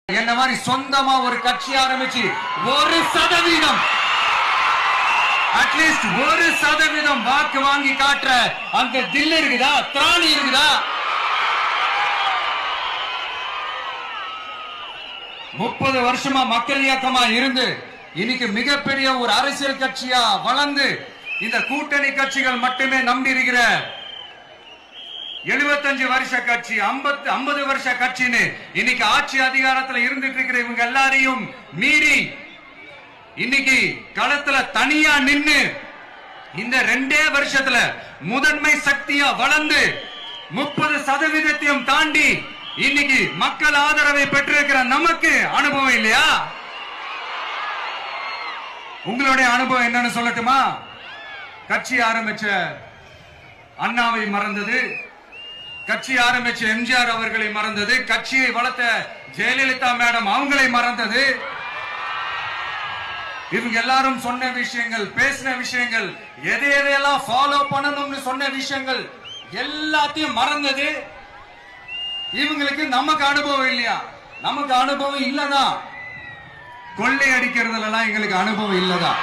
என்ன மாதிரி சொந்தமா ஒரு கட்சி ஆரம்பிச்சு 1% அட்லீஸ்ட் 1% வாக்கு வாங்கி காட்டுற அங்க தில் இருக்குதா, திராணி இருக்குதா? 30 வருஷமா மக்கள் இயக்கமா இருந்து இன்னைக்கு மிகப்பெரிய ஒரு அரசியல் கட்சியா வளர்ந்து இந்த கூட்டணி கட்சிகள் மட்டுமே நம்பி இருக்கிற 75 வருஷ கட்சி, 50 வருஷ கட்சின்னு இன்னைக்கு ஆட்சி அதிகாரத்துல இருந்துட்டு இருக்கிற இவங்க எல்லாரையும் மீறி இன்னைக்கு களத்துல தனியா நின்னு இந்த 2 வருஷத்துல முதன்மை சக்தியா வளர்ந்து 30% தாண்டி இன்னைக்கு மக்கள் ஆதரவை பெற்றிருக்கிற நமக்கு அனுபவம் இல்லையா? உங்களுடைய அனுபவம் என்னன்னு சொல்லட்டுமா? கட்சி ஆரம்பிச்ச அண்ணாவை மறந்தது, கட்சி ஆரம்பிச்ச எம்ஜிஆர் அவர்களை மறந்தது, கட்சியை வளர்த்த ஜெயலலிதா மேடம் அவங்களை மறந்தது. இவங்க எல்லாரும் சொன்ன விஷயங்கள், பேசின விஷயங்கள், எதையெல்லாம் ஃபாலோ பண்ணணும்னு சொன்ன விஷயங்கள் எல்லாத்தையும் மறந்தது. இவங்களுக்கு நமக்கு அனுபவம் இல்லையா? நமக்கு அனுபவம் இல்லதான். கொள்ளை அடிக்கிறதுல எல்லாம் எங்களுக்கு அனுபவம் இல்லதான்.